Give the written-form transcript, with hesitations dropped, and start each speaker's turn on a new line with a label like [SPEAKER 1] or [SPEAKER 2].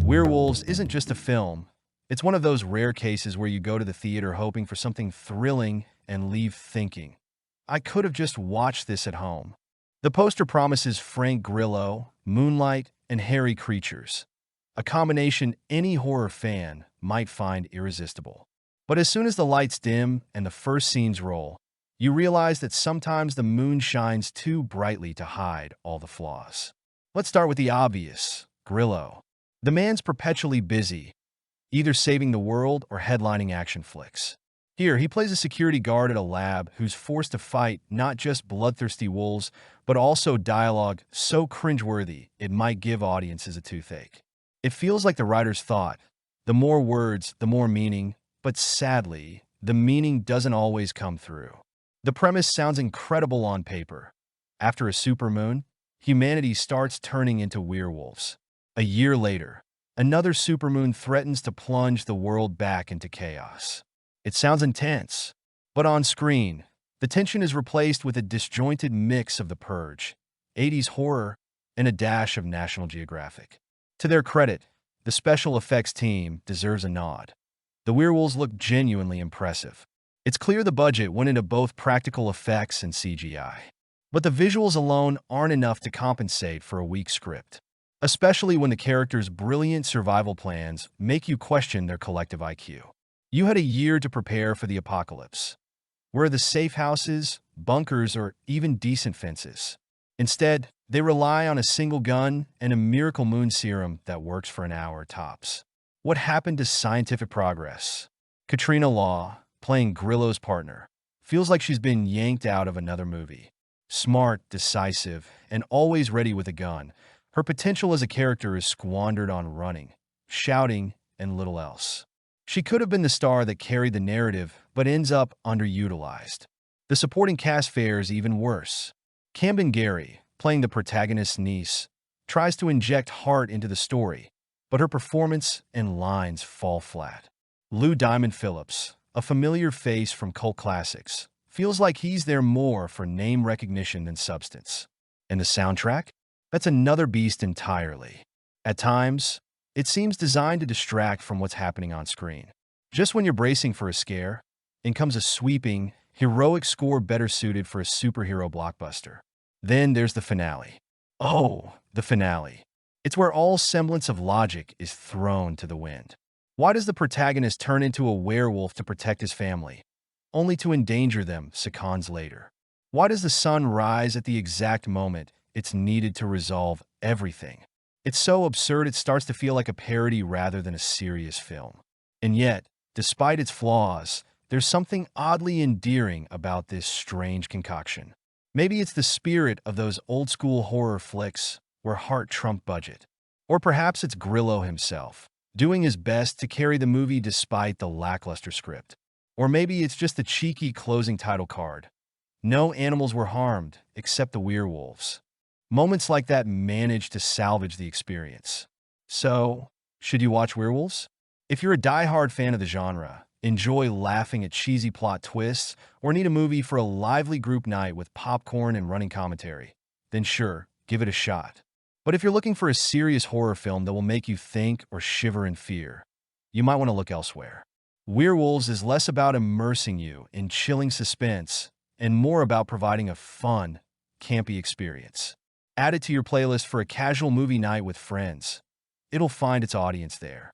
[SPEAKER 1] Werewolves isn't just a film. It's one of those rare cases where you go to the theater hoping for something thrilling and leave thinking, I could have just watched this at home. The poster promises Frank Grillo, moonlight, and hairy creatures, a combination any horror fan might find irresistible. But as soon as the lights dim and the first scenes roll, you realize that sometimes the moon shines too brightly to hide all the flaws. Let's start with the obvious, Grillo. The man's perpetually busy, either saving the world or headlining action flicks. Here, he plays a security guard at a lab who's forced to fight not just bloodthirsty wolves, but also dialogue so cringeworthy it might give audiences a toothache. It feels like the writers thought, the more words, the more meaning, but sadly, the meaning doesn't always come through. The premise sounds incredible on paper. After a supermoon, humanity starts turning into werewolves. A year later, another supermoon threatens to plunge the world back into chaos. It sounds intense, but on screen, the tension is replaced with a disjointed mix of The Purge, 80s horror, and a dash of National Geographic. To their credit, the special effects team deserves a nod. The werewolves look genuinely impressive. It's clear the budget went into both practical effects and CGI. But the visuals alone aren't enough to compensate for a weak script, especially when the characters' brilliant survival plans make you question their collective IQ. You had a year to prepare for the apocalypse. Where are the safe houses, bunkers, or even decent fences? Instead, they rely on a single gun and a miracle moon serum that works for an hour tops. What happened to scientific progress? Katrina Law, playing Grillo's partner, feels like she's been yanked out of another movie. Smart, decisive, and always ready with a gun, her potential as a character is squandered on running, shouting, and little else. She could have been the star that carried the narrative, but ends up underutilized. The supporting cast fares even worse. Camden Gary, playing the protagonist's niece, tries to inject heart into the story, but her performance and lines fall flat. Lou Diamond Phillips, a familiar face from cult classics, feels like he's there more for name recognition than substance. And the soundtrack? That's another beast entirely. At times, it seems designed to distract from what's happening on screen. Just when you're bracing for a scare, in comes a sweeping, heroic score better suited for a superhero blockbuster. Then there's the finale. Oh, the finale. It's where all semblance of logic is thrown to the wind. Why does the protagonist turn into a werewolf to protect his family, only to endanger them seconds later? Why does the sun rise at the exact moment it's needed to resolve everything? It's so absurd it starts to feel like a parody rather than a serious film. And yet, despite its flaws, there's something oddly endearing about this strange concoction. Maybe it's the spirit of those old-school horror flicks where heart trumped budget. Or perhaps it's Grillo himself, doing his best to carry the movie despite the lackluster script. Or maybe it's just the cheeky closing title card. No animals were harmed, except the werewolves. Moments like that manage to salvage the experience. So, should you watch Werewolves? If you're a die-hard fan of the genre, enjoy laughing at cheesy plot twists, or need a movie for a lively group night with popcorn and running commentary, then sure, give it a shot. But if you're looking for a serious horror film that will make you think or shiver in fear, you might want to look elsewhere. Werewolves is less about immersing you in chilling suspense and more about providing a fun, campy experience. Add it to your playlist for a casual movie night with friends. It'll find its audience there.